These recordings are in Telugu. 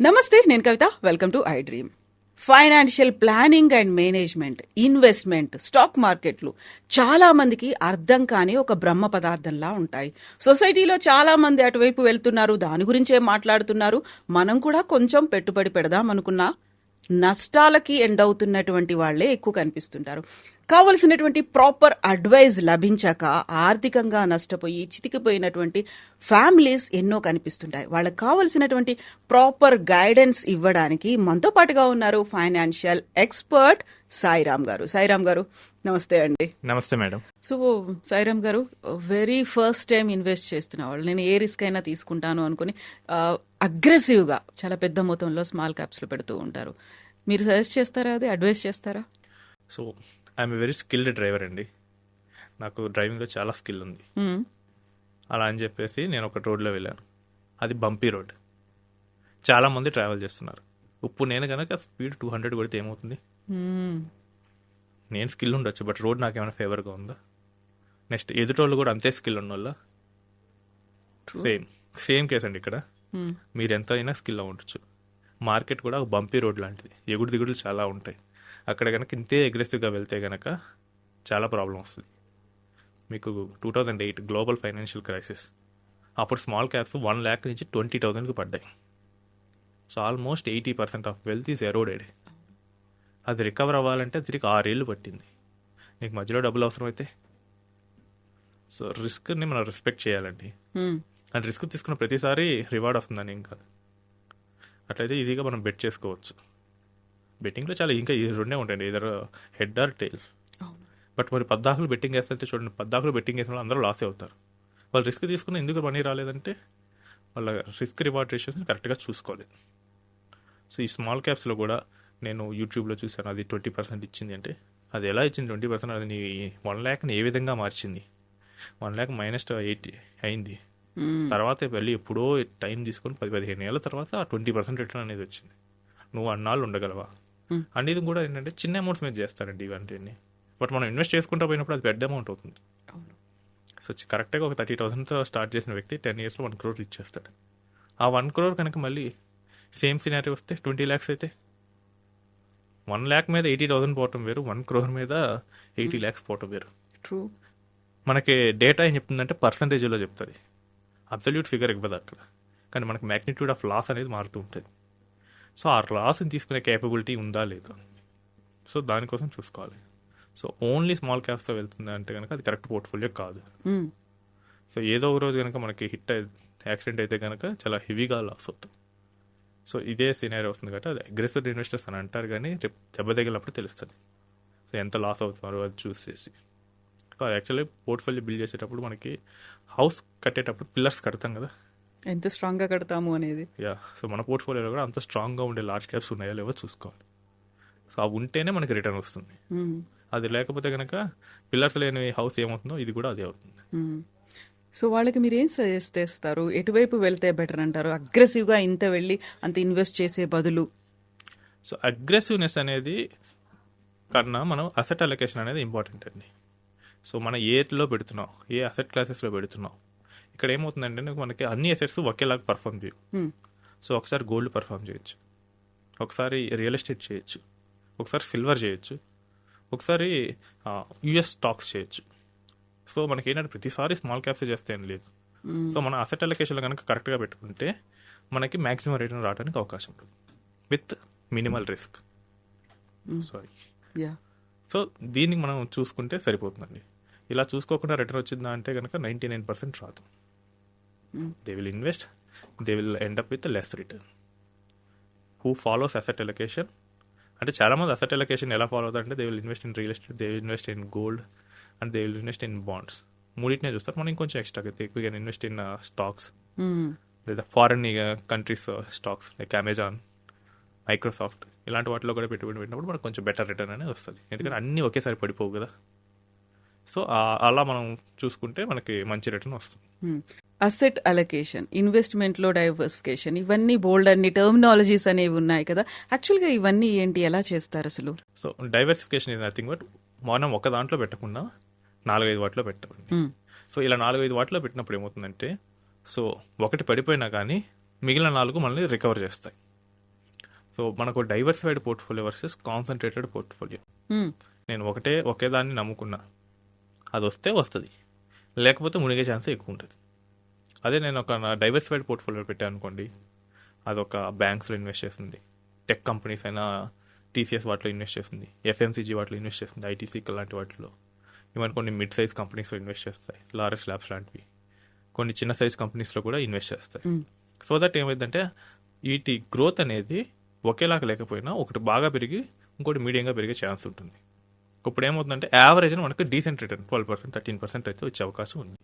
నమస్తే, నేను Kavitha. Welcome to I dream. Financial planning and management, investment, stock మార్కెట్లు చాలా మందికి అర్థం కాని ఒక బ్రహ్మ పదార్థంలా ఉంటాయి. సొసైటీలో చాలా మంది అటువైపు వెళ్తున్నారు, దాని గురించే మాట్లాడుతున్నారు. మనం కూడా కొంచెం పెట్టుబడి పెడదాం అనుకున్నా నష్టాలకి ఎండ్ అవుతున్నటువంటి వాళ్లే ఎక్కువ కనిపిస్తుంటారు. కావలసినటువంటి ప్రాపర్ అడ్వైజ్ లభించాక ఆర్థికంగా నష్టపోయి చితికిపోయినటువంటి ఫ్యామిలీస్ ఎన్నో కనిపిస్తుంటాయి. వాళ్ళకి కావలసినటువంటి ప్రాపర్ గైడెన్స్ ఇవ్వడానికి మనతో పాటుగా ఉన్నారు ఫైనాన్షియల్ ఎక్స్పర్ట్ సాయిరామ్ గారు. సాయిరామ్ గారు, నమస్తే అండి. నమస్తే మేడం. సో సాయిరామ్ గారు, వెరీ ఫస్ట్ టైం ఇన్వెస్ట్ చేస్తున్న వాళ్ళు, నేను ఏ రిస్క్ అయినా తీసుకుంటాను అనుకుని అగ్రెసివ్గా చాలా పెద్ద మొత్తంలో స్మాల్ క్యాప్స్లో పెడుతూ ఉంటారు. మీరు సజెస్ట్ చేస్తారా, అది అడ్వైస్ చేస్తారా? So I'm very skilled driver అండి. నాకు డ్రైవింగ్లో చాలా స్కిల్ ఉంది. అలా అని చెప్పేసి నేను ఒక రోడ్లో వెళ్ళాను. అది బంపీ రోడ్, చాలామంది ట్రావెల్ చేస్తున్నారు. ఇప్పుడు నేను కనుక స్పీడ్ 200 కొడితే ఏమవుతుంది? నేను స్కిల్ ఉండొచ్చు, బట్ రోడ్ నాకు ఏమైనా ఫేవర్గా ఉందా? నెక్స్ట్ ఎదుటోళ్ళు కూడా అంతే స్కిల్ ఉన్న వాళ్ళ? సేమ్ కేసు అండి ఇక్కడ. మీరు ఎంత అయినా స్కిల్లో ఉండొచ్చు. మార్కెట్ కూడా ఒక బంపీ రోడ్ లాంటిది, ఎగుడు దిగుడులు చాలా ఉంటాయి. అక్కడ కనుక ఇంతే అగ్రెసివ్గా వెళ్తే కనుక చాలా ప్రాబ్లం వస్తుంది. మీకు 2008 గ్లోబల్ ఫైనాన్షియల్ క్రైసిస్, అప్పుడు స్మాల్ క్యాప్స్ 1 lakh నుంచి 20,000కి పడ్డాయి. So almost 80% of wealth is eroded. అది రికవర్ అవ్వాలంటే తిరిగి 6 ఏళ్ళు పట్టింది. నీకు మధ్యలో డబ్బులు అవసరమైతే. సో రిస్క్ని మనం రెస్పెక్ట్ చేయాలండి. అండ్ రిస్క్ తీసుకున్న ప్రతిసారి రివార్డ్ వస్తుందని ఏం కాదు. అట్లయితే ఈజీగా మనం బెట్ చేసుకోవచ్చు. బెట్టింగ్లో చాలా ఇంకా ఈ రెండే ఉంటాయండి, either head or tail. But మరి 14 బెట్టింగ్ వేస్తుంటే చూడండి, 14 బెట్టింగ్ వేసిన వాళ్ళు అందరూ లాస్ అవుతారు. వాళ్ళు రిస్క్ తీసుకుని ఎందుకు మనీ రాలేదంటే వాళ్ళ రిస్క్ రివార్డ్ రేషియోస్ని కరెక్ట్గా చూసుకోలేదు. సో ఈ స్మాల్ క్యాప్స్లో కూడా నేను యూట్యూబ్లో చూసాను, అది 20% ఇచ్చింది. అంటే అది ఎలా ఇచ్చింది 20%? అది నీ 1 lakhని ఏ విధంగా మార్చింది? 1 lakh -80 అయింది. తర్వాత వెళ్ళి ఎప్పుడో టైం తీసుకొని 10-15 ఏళ్ళ తర్వాత ఆ 20% రిటర్న్ అనేది వచ్చింది. నువ్వు అన్నాళ్ళు ఉండగలవా అనేది కూడా ఏంటంటే చిన్న అమౌంట్స్ మీద చేస్తారండి ఇవన్నీ. బట్ మనం ఇన్వెస్ట్ చేసుకుంటూ పోయినప్పుడు అది పెద్ద అమౌంట్ అవుతుంది. సో కరెక్ట్గా ఒక 30,000తో స్టార్ట్ చేసిన వ్యక్తి 10 yearsలో 1 crore ఇచ్చేస్తాడు. ఆ 1 crore కనుక మళ్ళీ సేమ్ సినారీ వస్తే 20 lakhs అయితే 1 lakh మీద 80,000 పోవటం వేరు, 1 crore మీద 80 lakhs పోవటం వేరు. ట్రూ. మనకి డేటా ఏం చెప్తుందంటే పర్సంటేజ్లో చెప్తుంది, అబ్సల్యూట్ ఫిగర్ ఇవ్వదు అక్కడ. కానీ మనకి మ్యాగ్నిట్యూడ్ ఆఫ్ లాస్ అనేది మారుతూ ఉంటుంది. సో ఆ లాస్ని తీసుకునే కేపబిలిటీ ఉందా లేదా, సో దానికోసం చూసుకోవాలి. సో ఓన్లీ స్మాల్ క్యాప్స్తో వెళ్తుంది అంటే కనుక అది కరెక్ట్ పోర్ట్ఫోలియో కాదు. సో ఏదో ఒక రోజు కనుక మనకి యాక్సిడెంట్ అయితే కనుక చాలా హెవీగా లాస్ అవుతుంది. సో ఇదే సినారీ వస్తుంది కాబట్టి అది అగ్రెసివ్ ఇన్వెస్టర్స్ అని అంటారు, కానీ రేపు దెబ్బ తగిలినప్పుడు తెలుస్తుంది. సో ఎంత లాస్ అవుతున్నారో అది చూసేసి. సో యాక్చువల్లీ పోర్ట్ఫోలియో బిల్డ్ చేసేటప్పుడు మనకి హౌస్ కట్టేటప్పుడు పిల్లర్స్ కడతాం కదా, ఎంత స్ట్రాంగ్గా కడతాము అనేది. సో మన పోర్ట్ఫోలియోలో కూడా అంత స్ట్రాంగ్గా ఉండే లార్జ్ క్యాప్స్ ఉన్నాయో లేవో చూసుకోవాలి. సో అవి ఉంటేనే మనకి రిటర్న్ వస్తుంది. అది లేకపోతే కనుక పిల్లర్స్ లేని హౌస్ ఏమవుతుందో ఇది కూడా అదే అవుతుంది. సో వాళ్ళకి మీరు ఏం సజెస్ట్ చేస్తారు? ఎటువైపు వెళ్తే బెటర్ అంటారు? అగ్రెసివ్గా ఇంత వెళ్ళి అంత ఇన్వెస్ట్ చేసే బదులు. సో అగ్రెసివ్నెస్ అనేది కన్నా మనం అసెట్ అలొకేషన్ అనేది ఇంపార్టెంట్ అండి. సో మనం ఏలో పెడుతున్నాం, ఏ అసెట్ క్లాసెస్లో పెడుతున్నాం. ఇక్కడ ఏమవుతుందంటే మనకి అన్ని అసెట్స్ ఒకేలాగా పర్ఫామ్ చేయవు. సో ఒకసారి గోల్డ్ పర్ఫామ్ చేయొచ్చు, ఒకసారి రియల్ ఎస్టేట్ చేయొచ్చు, ఒకసారి సిల్వర్ చేయొచ్చు, ఒకసారి యుఎస్ స్టాక్స్ చేయొచ్చు. సో మనకి ఏంటంటే ప్రతిసారి స్మాల్ క్యాప్స్ చేస్తే ఏం లేదు. సో మన అసెట్ అలొకేషన్లో కనుక కరెక్ట్గా పెట్టుకుంటే మనకి మ్యాక్సిమం రిటర్న్ రావడానికి అవకాశం ఉంటుంది విత్ మినిమల్ రిస్క్. సో దీనికి మనం చూసుకుంటే సరిపోతుందండి. ఇలా చూసుకోకుండా రిటర్న్ వచ్చిందా అంటే కనుక 99% రాదు. They will invest, they will end up with less return. Who follows asset allocation అంటే చాలామంది అసెట్ అలొకేషన్ ఎలా ఫాలో అవుతారంటే they will invest in real estate, they will invest in gold and they will invest in bonds. మూడింటినే చూస్తారు. మనం ఇంకొంచెం ఎక్స్ట్రా అయితే we can invest in stocks, లేదా foreign countries stocks like Amazon, Microsoft, ఇలాంటి వాటిలో కూడా పెట్టుబడి పెట్టినప్పుడు మనకు కొంచెం బెటర్ రిటర్న్ అనేది వస్తుంది. ఎందుకంటే అన్నీ ఒకేసారి పడిపోవు కదా. సో అలా మనం చూసుకుంటే మనకి మంచి రిటర్న్ వస్తుంది. అసెట్ అలొకేషన్, ఇన్వెస్ట్మెంట్లో డైవర్సిఫికేషన్, ఇవన్నీ బోల్డ్ అన్ని టర్మినాలజీస్ అనేవి ఉన్నాయి కదా. యాక్చువల్గా ఇవన్నీ ఏంటి, ఎలా చేస్తారు అసలు? So diversification is nothing but మనం ఒక దాంట్లో పెట్టకుండా 4-5 వాటిలో పెట్టండి. సో ఇలా 4-5 వాటిలో పెట్టినప్పుడు ఏమవుతుందంటే, సో ఒకటి పడిపోయినా కానీ మిగిలిన 4 మనల్ని రికవర్ చేస్తాయి. సో మనకు diversified portfolio versus concentrated portfolio. నేను ఒకే దాన్ని నమ్ముకున్నా, అది వస్తే వస్తుంది, లేకపోతే మునిగే ఛాన్స్ ఎక్కువ ఉంటుంది. అదే నేను ఒక డైవర్సిఫైడ్ పోర్ట్ఫోలియో పెట్టాను అనుకోండి, అదొక బ్యాంక్స్లో ఇన్వెస్ట్ చేస్తుంది, టెక్ కంపెనీస్ అయినా టీసీఎస్ వాటిలో ఇన్వెస్ట్ చేస్తుంది, ఎఫ్ఎంసీజీ వాటిలో ఇన్వెస్ట్ చేస్తుంది, ఐటీసీ లాంటి వాటిలో, ఈవెన్ కొన్ని మిడ్ సైజ్ కంపెనీస్లో ఇన్వెస్ట్ చేస్తాయి, లారెస్ ల్యాబ్స్ లాంటివి, కొన్ని చిన్న సైజ్ కంపెనీస్లో కూడా ఇన్వెస్ట్ చేస్తాయి. సో దట్ ఏమైందంటే వీటి గ్రోత్ అనేది ఒకేలాగా లేకపోయినా ఒకటి బాగా పెరిగి ఇంకోటి మీడియంగా పెరిగే ఛాన్స్ ఉంటుంది. ఇప్పుడు ఏమవుతుందంటే యావరేజ్ మనకు డీసెంట్ రిటర్న్ 12%, 13% అయితే వచ్చే అవకాశం ఉంది.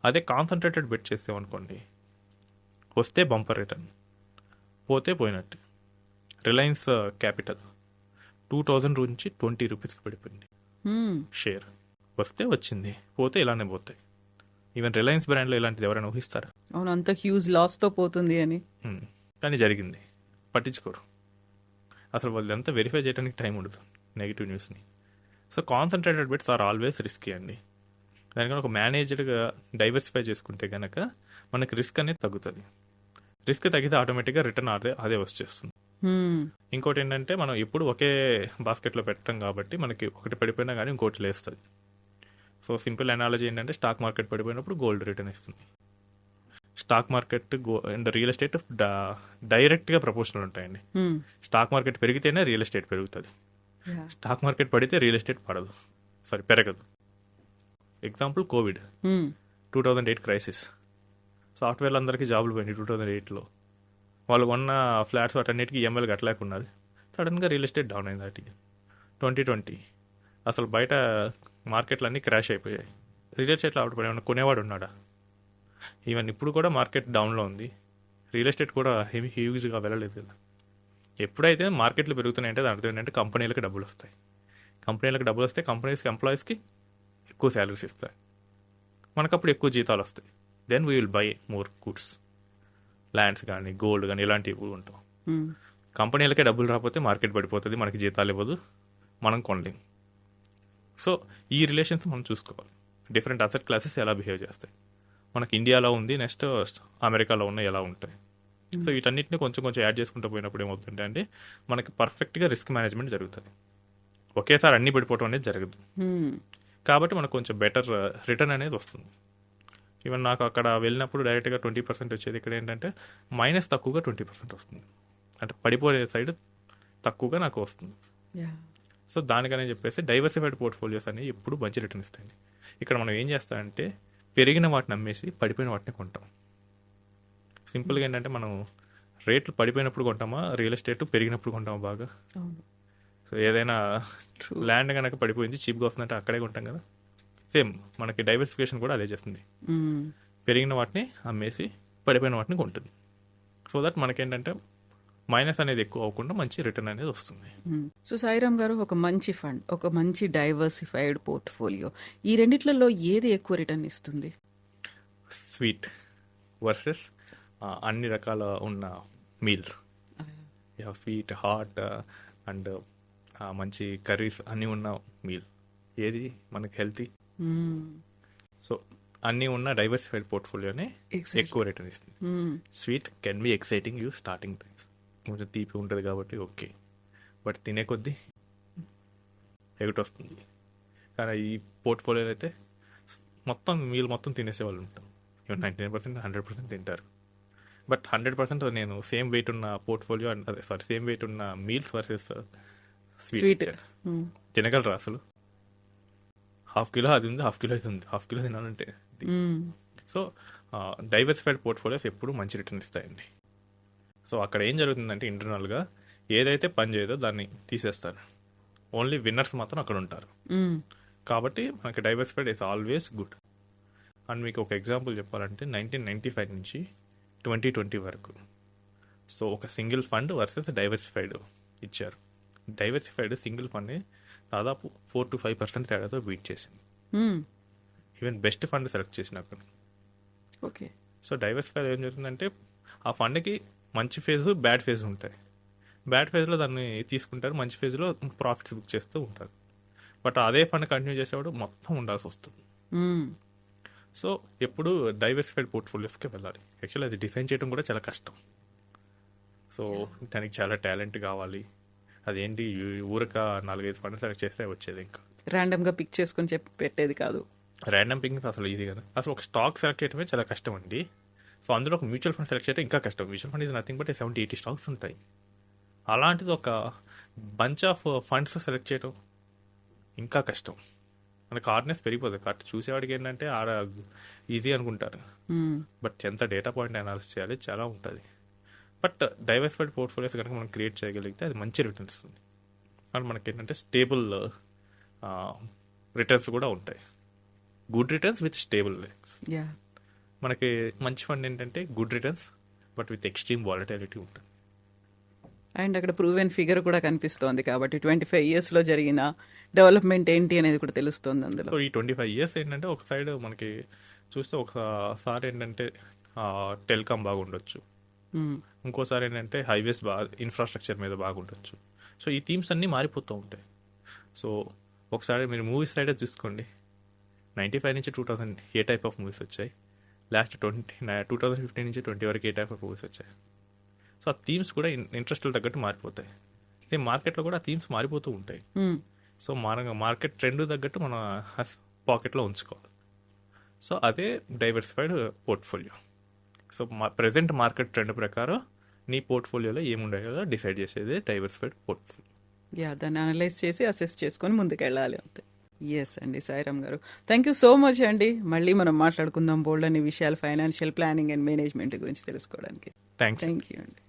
అదే కాన్సన్ట్రేటెడ్ బెట్ చేసామనుకోండి, వస్తే బంపర్ రిటర్న్, పోతే పోయినట్టు. రిలయన్స్ క్యాపిటల్ 2000 నుంచి 20 రూపీస్కి పడిపోయింది షేర్. వస్తే వచ్చింది, పోతే ఇలానే పోతాయి. ఈవెన్ రిలయన్స్ బ్రాండ్లో ఇలాంటిది ఎవరైనా ఊహిస్తారా? అవును, అంత హ్యూజ్ లాస్తో పోతుంది అని. కానీ జరిగింది, పట్టించుకోరు అసలు. వాళ్ళంతా వెరిఫై చేయడానికి టైం ఉండదు నెగిటివ్ న్యూస్ని. So concentrated bets are always risky అండి. దానికన్నా ఒక మేనేజ్డ్గా డైవర్సిఫై చేసుకుంటే కనుక మనకి రిస్క్ అనేది తగ్గుతుంది. రిస్క్ తగ్గితే ఆటోమేటిక్గా రిటర్న్ అదే వచ్చేస్తుంది. ఇంకోటి ఏంటంటే మనం ఎప్పుడు ఒకే బాస్కెట్లో పెట్టడం కాబట్టి మనకి ఒకటి పడిపోయినా కానీ ఇంకోటి లేస్తుంది. సో సింపుల్ అనాలజీ ఏంటంటే స్టాక్ మార్కెట్ పడిపోయినప్పుడు గోల్డ్ రిటర్న్ ఇస్తుంది. Stock market and real estate డైరెక్ట్గా ప్రపోర్షనల్ ఉంటాయండి. స్టాక్ మార్కెట్ పెరిగితేనే రియల్ ఎస్టేట్ పెరుగుతుంది, స్టాక్ మార్కెట్ పడితే రియల్ ఎస్టేట్ పెరగదు. Example Covid, 2008 crisis. సాఫ్ట్వేర్లు అందరికీ జాబులు పోయినాయి 2008లో. వాళ్ళు కొన్న ఫ్లాట్స్ వాటన్నిటికీ ఈఎంఐలు కట్టలేకున్నారు. సడన్గా రియల్ ఎస్టేట్ డౌన్ అయింది. వాటికి 2020 అసలు బయట మార్కెట్లు అన్నీ క్రాష్ అయిపోయాయి. రియల్ ఎస్టేట్లో ఆవిడ కొనేవాడు ఉన్నాడా? ఈవెన్ ఇప్పుడు కూడా మార్కెట్ డౌన్లో ఉంది, రియల్ ఎస్టేట్ కూడా హ్యూజ్గా వెళ్ళలేదు కదా. ఎప్పుడైతే మార్కెట్లు పెరుగుతున్నాయంటే దాని అర్థం ఏంటంటే కంపెనీలకు డబ్బులు వస్తాయి. కంపెనీలకు డబ్బులు వస్తే కంపెనీస్కి ఎంప్లాయీస్కి ఎక్కువ శాలరీస్ ఇస్తాయి, మనకప్పుడు ఎక్కువ జీతాలు వస్తాయి. Then we will buy more goods, lands కానీ గోల్డ్ కానీ ఇలాంటివి ఉంటాం. కంపెనీలకే డబ్బులు రాకపోతే మార్కెట్ పడిపోతుంది, మనకి జీతాలు ఇవ్వదు, మనం కొనలేం. సో ఈ రిలేషన్స్ మనం చూసుకోవాలి. డిఫరెంట్ అసెట్ క్లాసెస్ ఎలా బిహేవ్ చేస్తాయి, మనకి ఇండియాలో ఉంది, నెక్స్ట్ అమెరికాలో ఉన్న ఎలా ఉంటాయి. సో వీటన్నిటిని కొంచెం కొంచెం యాడ్ చేసుకుంటూ పోయినప్పుడు ఏమవుతుంటే అంటే మనకి పర్ఫెక్ట్గా రిస్క్ మేనేజ్మెంట్ జరుగుతుంది. ఒకేసారి అన్ని పడిపోవడం అనేది జరగదు. కాబట్టి మనకు కొంచెం బెటర్ రిటర్న్ అనేది వస్తుంది. ఈవెన్ నాకు అక్కడ వెళ్ళినప్పుడు డైరెక్ట్గా 20% వచ్చేది, ఇక్కడ ఏంటంటే మైనస్ తక్కువగా 20% వస్తుంది. అంటే పడిపోయే సైడ్ తక్కువగా నాకు వస్తుంది. సో దానికనే చెప్పేసి డైవర్సిఫైడ్ పోర్ట్ఫోలియోస్ అనేవి ఎప్పుడు మంచి రిటర్న్ ఇస్తాయండి. ఇక్కడ మనం ఏం చేస్తామంటే పెరిగిన వాటిని అమ్మేసి పడిపోయిన వాటిని కొంటాం. సింపుల్గా ఏంటంటే మనం రేట్లు పడిపోయినప్పుడు కొంటామా, రియల్ ఎస్టేట్ పెరిగినప్పుడు కొంటామా బాగా. సో ఏదైనా ల్యాండ్ కనుక పడిపోయింది చీప్గా వస్తుందంటే అక్కడే కొంటాం కదా. సేమ్ మనకి డైవర్సిఫికేషన్ కూడా అదే చేస్తుంది, పెరిగిన వాటిని అమ్మేసి పడిపోయిన వాటిని కొంటుంది. సో దట్ మనకేంటంటే మైనస్ అనేది ఎక్కువ అవ్వకుండా మంచి రిటర్న్ అనేది వస్తుంది. సో సాయిరామ్ గారు, ఒక మంచి ఫండ్, ఒక మంచి డైవర్సిఫైడ్ పోర్ట్ఫోలియో, ఈ రెండిట్లలో ఏది ఎక్కువ రిటర్న్ ఇస్తుంది? స్వీట్ వర్సెస్ అన్ని రకాల ఉన్న మీల్స్, స్వీట్, హాట్ అండ్ మంచి కర్రీస్ అన్నీ ఉన్న మీల్ ఏది మనకి హెల్తీ. సో అన్నీ ఉన్న డైవర్సిఫైడ్ పోర్ట్ఫోలియోనే ఎక్కువ రిటర్న్ ఇస్తుంది. Sweet can be exciting you starting times, కొంచెం తీపి ఉంటుంది కాబట్టి ఓకే, బట్ తినే కొద్దీ ఎగుటి వస్తుంది. కానీ ఈ పోర్ట్ఫోలియోలో అయితే మొత్తం మీల్ మొత్తం తినేసే వాళ్ళు ఉంటారు. 99%, 100% తింటారు. బట్ 100% నేను సేమ్ వెయిట్ ఉన్న పోర్ట్ఫోలియో సేమ్ వెయిట్ ఉన్న మీల్స్ వర్సెస్ స్వీట్ తినగలరా అసలు? ½ కిలో అది ఉంది, ½ కిలో ఇది ఉంది, ½ కిలో తినాలంటే. సో డైవర్సిఫైడ్ పోర్ట్ఫోలియోస్ ఎప్పుడు మంచి రిటర్న్ ఇస్తాయండి. సో అక్కడ ఏం జరుగుతుందంటే ఇంటర్నల్గా ఏదైతే పని చేయదో దాన్ని తీసేస్తారు, ఓన్లీ విన్నర్స్ మాత్రం అక్కడ ఉంటారు. కాబట్టి మనకి diversified is always good. And మీకు ఒక ఎగ్జాంపుల్ చెప్పాలంటే 1995 నుంచి 2020 వరకు సో ఒక సింగిల్ ఫండ్ వర్సెస్ డైవర్సిఫైడ్ ఇచ్చారు. డైవర్సిఫైడ్ సింగిల్ ఫండ్ దాదాపు 4 to 5% తేడాతో బీట్ చేసింది. ఈవెన్ బెస్ట్ ఫండ్ సెలెక్ట్ చేసినప్పుడు. ఓకే. సో డైవర్సిఫైడ్ ఏం జరుగుతుందంటే ఆ ఫండ్కి మంచి ఫేజ్, బ్యాడ్ ఫేజ్ ఉంటాయి. బ్యాడ్ ఫేజ్లో దాన్ని తీసుకుంటారు, మంచి ఫేజ్లో ప్రాఫిట్స్ బుక్ చేస్తూ ఉంటారు. బట్ అదే ఫండ్ కంటిన్యూ చేసేవాడు మొత్తం ఉండాల్సి వస్తుంది. సో ఎప్పుడు డైవర్సిఫైడ్ పోర్ట్ఫోలియోస్కి వెళ్ళాలి. యాక్చువల్లీ అది డిజైన్ చేయడం కూడా చాలా కష్టం. సో దానికి చాలా టాలెంట్ కావాలి. అదేంటి ఊరక 4-5 ఫండ్స్ సెలెక్ట్ చేస్తే వచ్చేది. ఇంకా ర్యాండమ్ గా పిక్ చేసుకొని చెప్పి పెట్టేది కాదు. ర్యాండమ్ పింక్ అసలు ఈజీ కదా. అసలు ఒక స్టాక్ సెలెక్ట్ చేయడమే చాలా కష్టం అండి. సో అందులో ఒక మ్యూచువల్ ఫండ్ సెలెక్ట్ చేయడం ఇంకా కష్టం. Mutual fund is nothing but 70-80 stocks ఉంటాయి. అలాంటిది ఒక బంచ్ ఆఫ్ ఫండ్స్ సెలెక్ట్ చేయడం ఇంకా కష్టం. మనకు హార్డ్నెస్ పెరిగిపోతుంది. కరెక్ట్ చూసేవాడికి ఏంటంటే ఈజీ అనుకుంటారు, బట్ ఎంత డేటా పాయింట్ అనాలిసిస్ చేయాలి చాలా ఉంటుంది. బట్ డైవర్సిఫైడ్ పోర్ట్ఫోలియోస్ కనుక మనం క్రియేట్ చేయగలిగితే అది మంచి రిటర్న్స్ ఉంది. అండ్ మనకి ఏంటంటే స్టేబుల్ రిటర్న్స్ కూడా ఉంటాయి. Good returns with stable returns. Yeah, మనకి మంచి ఫండ్ ఏంటంటే good returns but with extreme volatility ఉంటుంది. అండ్ అక్కడ ప్రూవెన్ ఫిగర్ కూడా కనిపిస్తోంది కాబట్టి 25 years లో జరిగిన డెవలప్మెంట్ ఏంటి అనేది కూడా తెలుస్తుంది అందులో. సో ఈ 25 years ఏంటంటే ఒక సైడ్ మనకి చూస్తే ఒకసారి ఏంటంటే టెలికామ్ బాగా ఉండొచ్చు, ఇంకోసారి ఏంటంటే హైవేస్ బాగా ఇన్ఫ్రాస్ట్రక్చర్ మీద బాగా ఉండొచ్చు. సో ఈ థీమ్స్ అన్నీ మారిపోతూ ఉంటాయి. సో ఒకసారి మీరు మూవీస్ సైడే చూసుకోండి. 95 నుంచి 2000 ఏ టైప్ ఆఫ్ మూవీస్ వచ్చాయి, లాస్ట్ 2015 నుంచి 20 వరకు ఏ టైప్ ఆఫ్ మూవీస్ వచ్చాయి. సో ఆ థీమ్స్ కూడా ఇంట్రెస్ట్ల తగ్గట్టు మారిపోతాయి. అయితే మార్కెట్లో కూడా ఆ థీమ్స్ మారిపోతూ ఉంటాయి. సో మార్కెట్ ట్రెండ్ తగ్గట్టు మన పాకెట్లో ఉంచుకోవాలి. సో అదే diversified portfolio. So present market trend ప్రకారం నీ పోర్ట్ఫోలియోలో ఏముండాలో డిసైడ్ చేసేది డైవర్సిఫైడ్ పోర్ట్ఫోలియో. యా, దాన్ని అనలైజ్ చేసి అసెస్ చేసుకొని ముందుకెళ్ళాలి అంతే. ఎస్ అండి, సాయిరామ్ గారు, థ్యాంక్ యూ సో మచ్ అండి. మళ్ళీ మనం మాట్లాడుకుందాం బోల్డ్ అనే విషయాలు ఫైనాన్షియల్ ప్లానింగ్ అండ్ మేనేజ్మెంట్ గురించి తెలుసుకోవడానికి. థ్యాంక్స్. థ్యాంక్ యూ అండి.